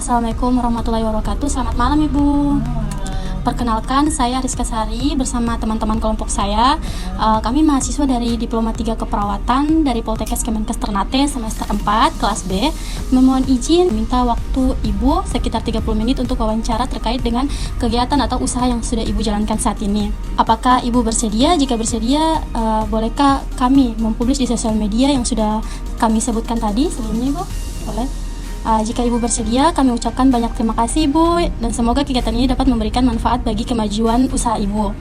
Assalamualaikum warahmatullahi wabarakatuh. Selamat malam Ibu. Perkenalkan, saya Rizka Sari bersama teman-teman kelompok saya. Kami mahasiswa dari Diploma 3 Keperawatan dari Poltekkes Kemenkes Ternate semester 4 kelas B. Memohon izin minta waktu Ibu sekitar 30 menit untuk wawancara terkait dengan kegiatan atau usaha yang sudah Ibu jalankan saat ini. Apakah Ibu bersedia? Jika bersedia, bolehkah kami mempublish di sosial media yang sudah kami sebutkan tadi sebelumnya Ibu? Boleh. Jika Ibu bersedia, kami ucapkan banyak terima kasih Ibu, dan semoga kegiatan ini dapat memberikan manfaat bagi kemajuan usaha Ibu.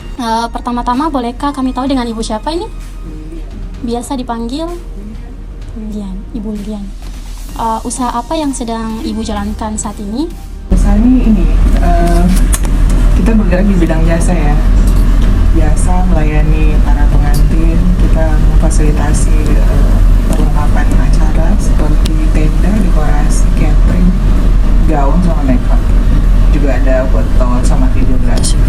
Pertama-tama, bolehkah kami tahu dengan Ibu siapa ini? Biasa dipanggil Lilian, Ibu Lilian. Usaha apa yang sedang Ibu jalankan saat ini? Usaha ini, kita bergerak di bidang jasa ya. Biasa melayani para pengantin, kita memfasilitasi perlengkapan acara seperti tenda, dekorasi, catering, gaun sama makeup. Juga ada foto sama videografi.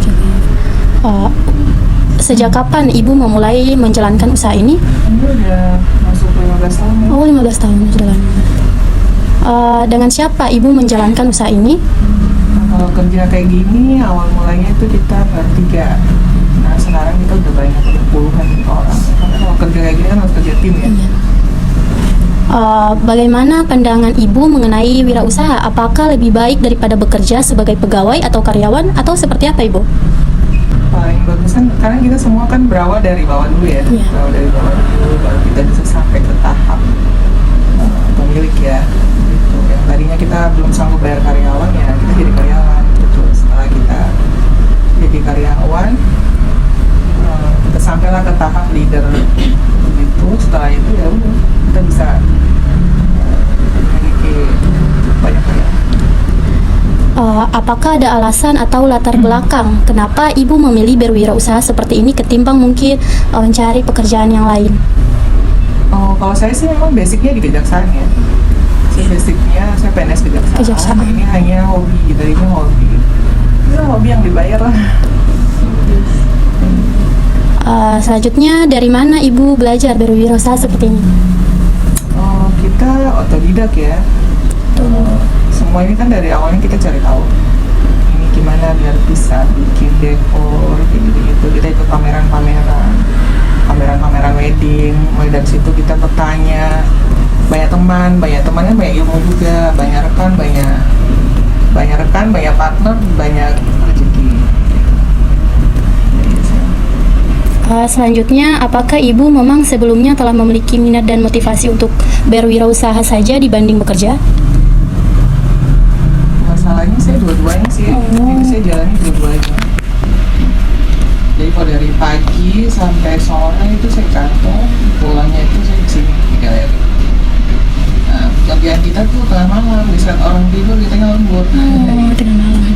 Sejak kapan Ibu memulai menjalankan usaha ini? Ini udah masuk 15 tahun ya. Oh, 15 tahun sudah lama. Dengan siapa Ibu menjalankan usaha ini? Kalau kerja kayak gini, awal mulanya itu kita bertiga. Nah, sekarang kita udah banyak, udah puluhan orang. Karena kalau kerja kayak gini kan harus kerja tim ya. Iya. Bagaimana pandangan Ibu mengenai wirausaha? Apakah lebih baik daripada bekerja sebagai pegawai atau karyawan, atau seperti apa Ibu? Paling bagus kan, karena kita semua kan berawal dari bawah dulu ya. Iya. Berawal dari bawah dulu, baru kita bisa sampai ke tahap pemilik ya. Gitu. Yang tadinya kita belum sanggup bayar karyawan ya, kita jadi karyawan. Gitu. Setelah kita jadi karyawan, kita sampailah ke tahap leader. Begitu, setelah itu ya udah kita bisa memiliki banyak karyawan. Apakah ada alasan atau latar belakang kenapa Ibu memilih berwirausaha seperti ini ketimbang mungkin mencari pekerjaan yang lain? Kalau saya sih memang basicnya di kejaksaan ya. Basicnya saya PNS kejaksaan. Ini hanya hobi gitu, ini hobi. Itu hobi yang dibayar lah. Selanjutnya, dari mana Ibu belajar berwirausaha seperti ini? Kita otodidak ya. Semua ini kan dari awalnya kita cari tahu ini gimana biar bisa bikin dekor gitu. Kita ikut pameran wedding. Mulai dari situ kita bertanya, banyak teman kan banyak ilmu juga, banyak rekan, banyak partner, banyak rezeki. Selanjutnya, apakah Ibu memang sebelumnya telah memiliki minat dan motivasi untuk berwirausaha saja dibanding bekerja? Masalahnya saya dua-duanya sih, jadi saya jalani dua-duanya. Jadi kalau dari pagi sampai sore itu saya kantor, pulangnya itu saya kesini di galeri. Nah, kerjaan kita tuh tengah malam, di saat orang tidur kita lembur. Tengah malam.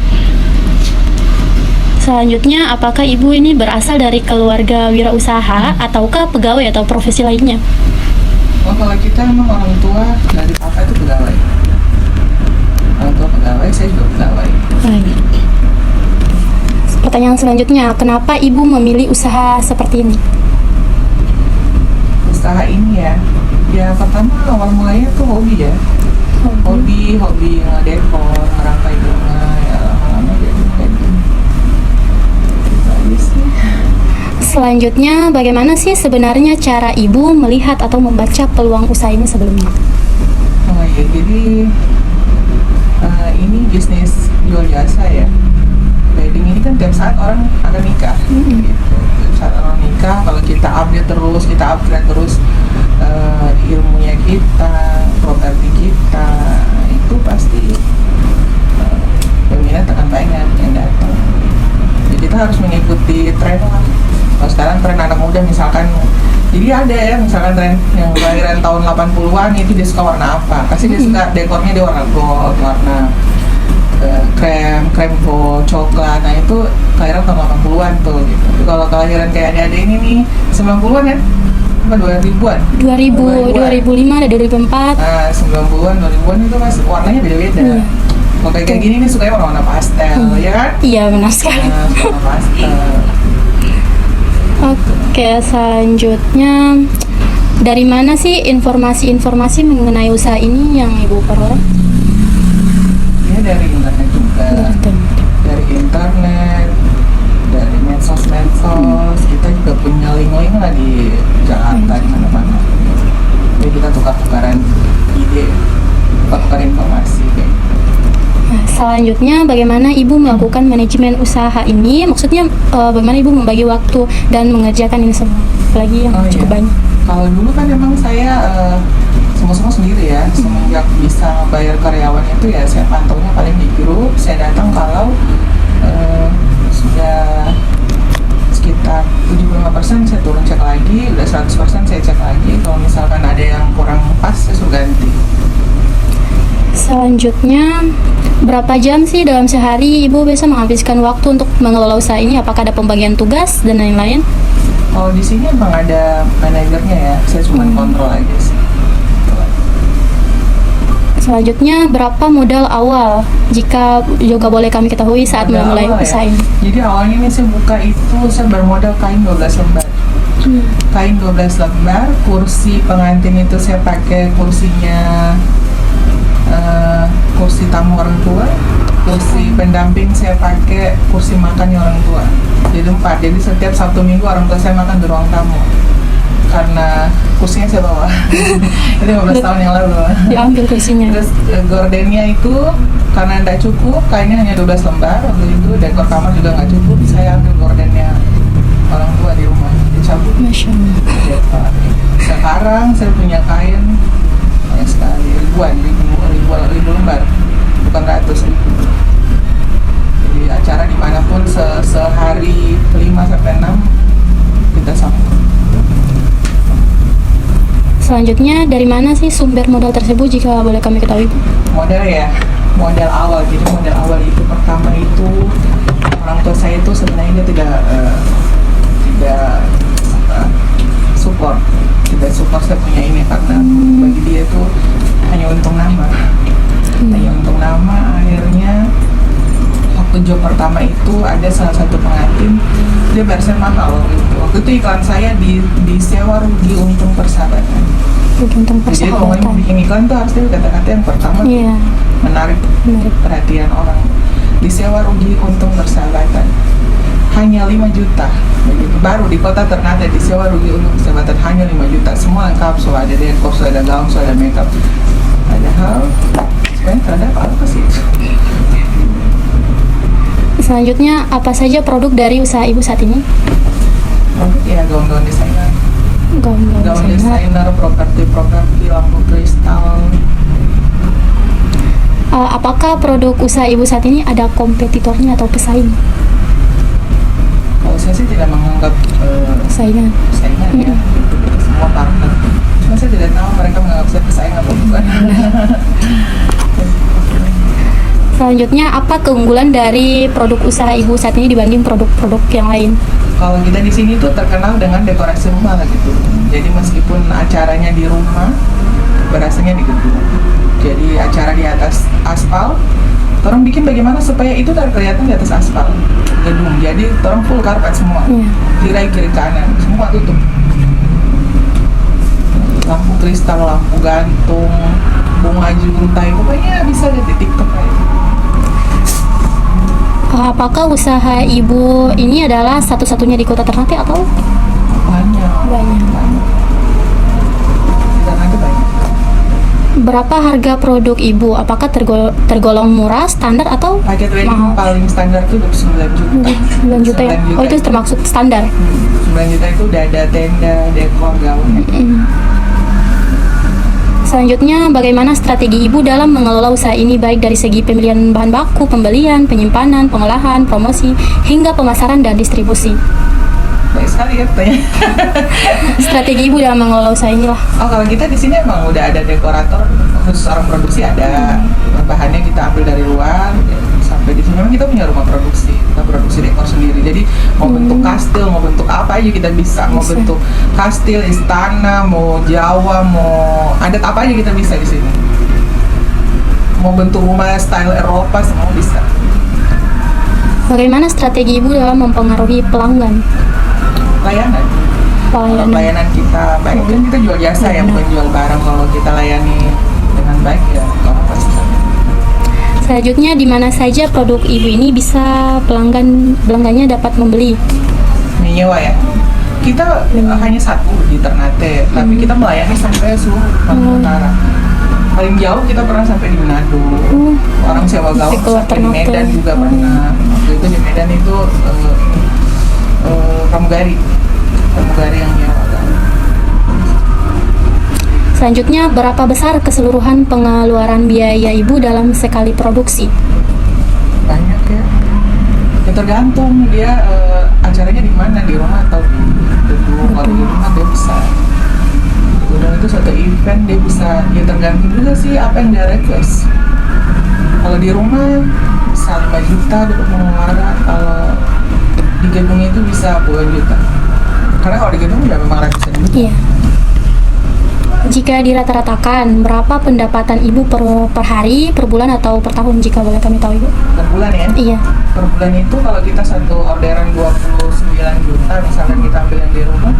Selanjutnya, apakah Ibu ini berasal dari keluarga wirausaha ataukah pegawai atau profesi lainnya? Kalau kita memang orang tua dari papa itu pegawai. Orang tua pegawai, saya juga pegawai. Baik. Pertanyaan selanjutnya, kenapa Ibu memilih usaha seperti ini? Usaha ini ya pertama awal mulanya tuh hobi ya. Hobi ngedekor, ngerangkai bunga, ya lama-lama jadi kayak gini. Selanjutnya, bagaimana sih sebenarnya cara Ibu melihat atau membaca peluang usaha ini sebelumnya? Jadi ini bisnis jual jasa ya. Wedding ini kan tiap saat orang akan nikah. Gitu. Tiap saat orang nikah, kalau kita upgrade terus ilmunya kita, properti kita, itu pasti peminat akan banyak yang datang. Jadi kita harus mengikuti tren lah. Kalau sekarang tren anak muda misalkan, jadi ada ya misalkan tren yang kelahiran tahun 80-an itu dia suka warna apa? Pasti dia suka dekornya dia warna gold, warna krem gold, coklat. Nah itu kelahiran tahun 80-an tuh gitu. Tapi kalau kelahiran kayak adik-adik ini nih 90-an ya? Apa 2000-an? 2005 ada 2004. Nah 90-an, 2000-an itu mas warnanya beda-beda. Kalau kayak gini nih sukanya warna pastel, ya kan? Iya, benar sekali. Warna pastel. Oke, selanjutnya, dari mana sih informasi-informasi mengenai usaha ini yang Ibu peroleh? Ya dari internet juga, dari internet, dari medsos. Kita juga punya link-link lah di Jakarta di mana-mana. Jadi kita tukar-tukaran ide, tukar informasi kayak gitu. Nah, selanjutnya bagaimana Ibu melakukan manajemen usaha ini? Maksudnya bagaimana Ibu membagi waktu dan mengerjakan ini semua? Apalagi yang cukup banyak. Kalau dulu kan emang saya semua sendiri ya. Semenjak bisa bayar karyawan itu ya saya pantaunya paling di grup. Saya datang kalau sudah sekitar 75% saya turun cek lagi, udah 100% saya cek lagi. Kalau misalkan ada yang kurang pas saya suruh ganti. Selanjutnya, berapa jam sih dalam sehari Ibu biasa menghabiskan waktu untuk mengelola usaha ini? Apakah ada pembagian tugas dan lain-lain? Kalau di sini emang ada manajernya ya, saya cuma kontrol aja sih. Selanjutnya, berapa modal awal jika juga boleh kami ketahui saat Modal memulai awal usaha ya. ini? Jadi awalnya ini saya buka itu saya bermodal kain 12 lembar. Kain 12 lembar, kursi pengantin itu saya pakai kursinya kursi tamu orang tua, kursi pendamping saya pakai kursi makannya orang tua. Jadi 4. Jadi setiap Sabtu Minggu orang tua saya makan di ruang tamu. Karena kursinya saya bawa. Itu 15 tahun yang lalu. Diambil kursinya. Terus gordennya itu karena tidak cukup, kainnya hanya 12 lembar. Waktu itu dekor kamar juga nggak cukup, saya ambil gordennya orang tua di rumah, dicabut. Masya Allah. Sekarang saya punya kain banyak sekali, ribu lembar, bukan ratus ribu. Jadi acara dimanapun sehari 5-6 kita sambut. Selanjutnya, dari mana sih sumber modal tersebut jika boleh kami ketahui? Modal ya, modal awal. Jadi modal awal itu pertama itu orang tua saya itu sebenarnya dia tidak support saya punya ini karena bagi dia itu hanya untung nama. Akhirnya waktu job pertama itu ada salah satu pengantin dia bayar mahal gitu. Waktu itu iklan saya disewa rugi untung persahabatan. Untung Jadi kalau mau bikin iklan tuh harus kata-kata yang pertama menarik perhatian orang. Disewa rugi untung persahabatan hanya 5 juta. Begitu baru di kota Ternate disewa rugi untung persahabatan hanya 5 juta. Semua lengkap, so ada dekor, so ada gaun, so ada makeup. Padahal sebenarnya terhadap apa sih itu? Selanjutnya, apa saja produk dari usaha Ibu saat ini? Produk ya gaun-gaun desainer. Gaun desainer, properti, lampu kristal. Apakah produk usaha Ibu saat ini ada kompetitornya atau pesaing? Kalau saya sih tidak menganggap Saingan ya. Semua partner. Cuma saya tidak tahu mereka menganggap saya pesaing atau bukan. Selanjutnya, apa keunggulan dari produk usaha Ibu saat ini dibanding produk-produk yang lain? Kalau kita di sini tuh terkenal dengan dekorasi rumah gitu. Jadi meskipun acaranya di rumah, berasanya di gedung. Jadi acara di atas aspal, orang bikin bagaimana supaya itu kelihatan di atas aspal gedung. Jadi orang full karpet semua, kiri kanan, semua tutup. Lampu kristal, lampu gantung, bunga juntai, pokoknya bisa lihat di TikTok aja. Apakah usaha Ibu ini adalah satu-satunya di kota Ternate atau? Banyak. Ternate banyak. Berapa harga produk Ibu? Apakah tergolong murah, standar atau Paket wedding mahal? paling standar tuh 9 juta. 9 juta ya? Oh, itu termasuk standar? 9 juta itu udah ada tenda, dekor, gaun. Selanjutnya, bagaimana strategi Ibu dalam mengelola usaha ini baik dari segi pemilihan bahan baku, pembelian, penyimpanan, pengolahan, promosi, hingga pemasaran dan distribusi? Baik sekali ya tanya. Strategi Ibu dalam mengelola usaha inilah. Oh, kalau kita di sini emang udah ada dekorator khusus orang produksi ada. Bahannya kita ambil dari luar sampai di sini memang kita punya rumah produksi. Kita produksi dekor sendiri. Jadi mau bentuk kastil, mau bentuk apa aja kita bisa. Mau bentuk kastil, istana, mau Jawa, mau adat apa aja kita bisa di sini. Mau bentuk rumah style Eropa semua bisa. Bagaimana strategi Ibu dalam mempengaruhi pelanggan? Layanan kita baik, kan kita jual jasa ya, bukan jual barang. Kalau kita layani dengan baik ya orang pasti. Selanjutnya, di mana saja produk ibu ini bisa pelanggannya dapat membeli? Menyewa ya. Kita hanya satu di Ternate, tapi kita melayani sampai seluruh Kalimantan Utara. Paling jauh kita pernah sampai di Manado. Orang sewa gaun sampai di Medan juga pernah. Waktu itu di Medan itu pramugari yang nyewa gaun. Selanjutnya, berapa besar keseluruhan pengeluaran biaya ibu dalam sekali produksi? Banyak ya. Ya tergantung dia acaranya di mana, di rumah atau di gedung. Kalau di rumah dia bisa di gedung itu satu event dia bisa, ya tergantung juga sih apa yang dia request. Kalau di rumah bisa 5 juta dapat pengeluaran, kalau di gedung itu bisa puluhan juta, karena kalau di gedung udah memang ratusan juta. Iya. Jika dirata-ratakan, berapa pendapatan ibu per hari, per bulan, atau per tahun jika boleh kami tahu ibu? Per bulan ya? Iya. Per bulan itu kalau kita satu orderan 29 juta, misalnya kita ambil yang di rumah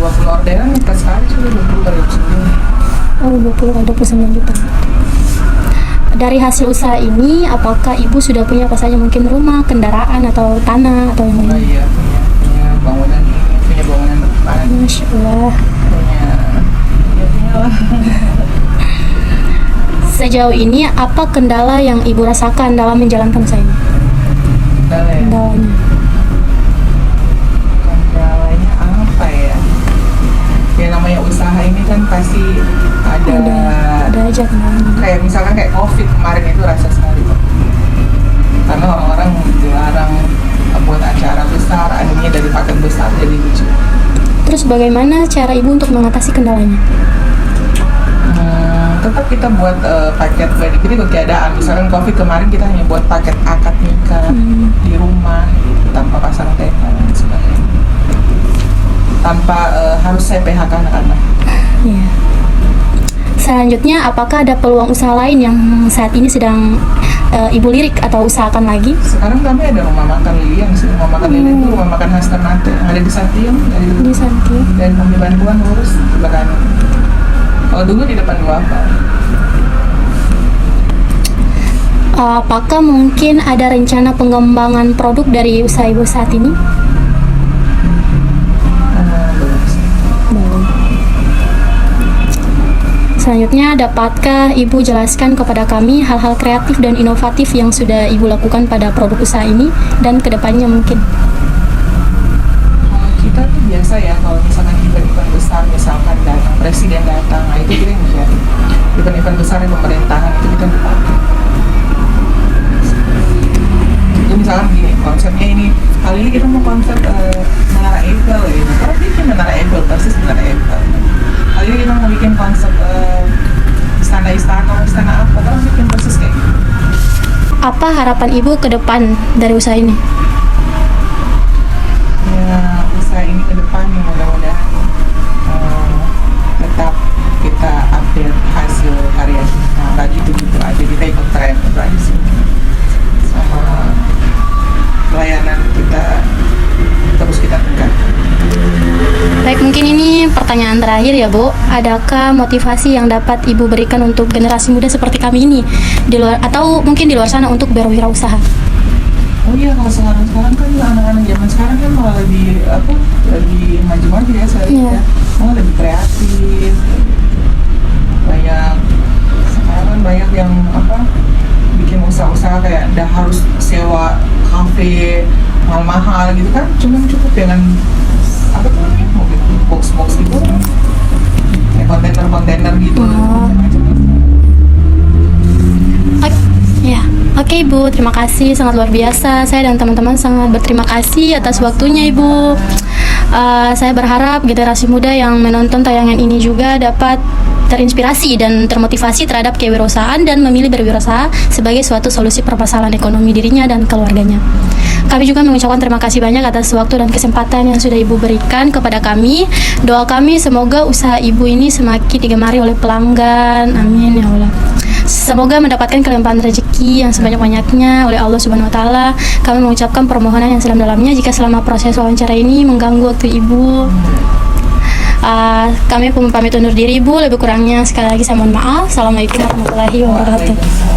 20 orderan kita sekali sudah 20 kali 29. Oh, 20 kali 29 juta. Dari hasil usaha ini, apakah ibu sudah punya apa saja, mungkin rumah, kendaraan, atau tanah, atau yang Oh lain? iya, punya bangunan ini, punya bangunan depan, Masya Allah. punya lah. Sejauh ini, apa kendala yang ibu rasakan dalam menjalankan usaha ini? Kendalanya. Kendalanya apa ya? Ya namanya usaha ini kan pasti ada aja kendalanya. kayak misalkan kayak COVID kemarin itu rasa sekali kok. Karena orang-orang dilarang buat acara besar, akhirnya dari paket besar jadi lucu. Terus bagaimana cara ibu untuk mengatasi kendalanya? Tetap kita buat paket jadi keadaan. Misalkan COVID kemarin kita hanya buat paket akad nikah di rumah gitu, tanpa pasang tenda dan sebagainya, tanpa harus saya PHK anak-anak. Iya. Selanjutnya, apakah ada peluang usaha lain yang saat ini sedang ibu lirik atau usahakan lagi? Sekarang kami ada rumah makan Lilian sih. Rumah makan Lilian itu rumah makan khas Ternate yang ada di Santiung, Di Santi. dan Bumi Bantuan lurus di belakang. Kalau dulu di depan Duafa. Apakah mungkin ada rencana pengembangan produk dari usaha ibu saat ini? Belum sih. Belum. Selanjutnya, dapatkah ibu jelaskan kepada kami hal-hal kreatif dan inovatif yang sudah ibu lakukan pada produk usaha ini dan kedepannya mungkin? Kita tuh biasa ya, kalau misalkan event-event besar, misalkan datang presiden datang, nah itu kita yang event-event besar yang pemerintahan itu kita dipakai. Itu misalkan gini, konsepnya ini kali ini kita mau konsep Menara Eiffel gitu, terus bikin Menara Eiffel, persis Menara Eiffel. Kali ini kita mau bikin konsep istana apa, terus bikin persis kayak gitu. Apa harapan ibu ke depan dari usaha ini? Ya, usaha ini ke depan yang mudah-mudahan tetap kita update hasil karya kita, nggak gitu-gitu aja, kita ikut tren aja sih, sama pelayanan kita terus kita tingkatkan. Baik, mungkin ini pertanyaan terakhir ya Bu. Adakah motivasi yang dapat ibu berikan untuk generasi muda seperti kami ini di luar, atau mungkin di luar sana, untuk berwirausaha? Oh iya, kalau sekarang kan anak-anak zaman sekarang kan malah lebih maju-maju ya, saya lihat ya. Malah lebih kreatif, banyak sekarang kan banyak yang bikin usaha-usaha kayak udah harus sewa kafe mahal-mahal gitu kan, cuman cukup dengan box-box gitu, kayak kontainer gitu, macam-macam. Ya, oke Ibu, terima kasih, sangat luar biasa. Saya dan teman-teman sangat berterima kasih atas waktunya Ibu. Saya berharap generasi muda yang menonton tayangan ini juga dapat terinspirasi dan termotivasi terhadap kewirausahaan dan memilih berwirausaha sebagai suatu solusi permasalahan ekonomi dirinya dan keluarganya. Kami juga mengucapkan terima kasih banyak atas waktu dan kesempatan yang sudah Ibu berikan kepada kami. Doa kami semoga usaha Ibu ini semakin digemari oleh pelanggan. Amin ya Allah. Semoga mendapatkan kelimpahan rezeki yang sebanyak-banyaknya oleh Allah Subhanahu wa taala. Kami mengucapkan permohonan yang sedalam-dalamnya jika selama proses wawancara ini mengganggu waktu Ibu. Kami pun pamit undur diri Bu, lebih kurangnya sekali lagi saya mohon maaf. Assalamualaikum warahmatullahi wabarakatuh.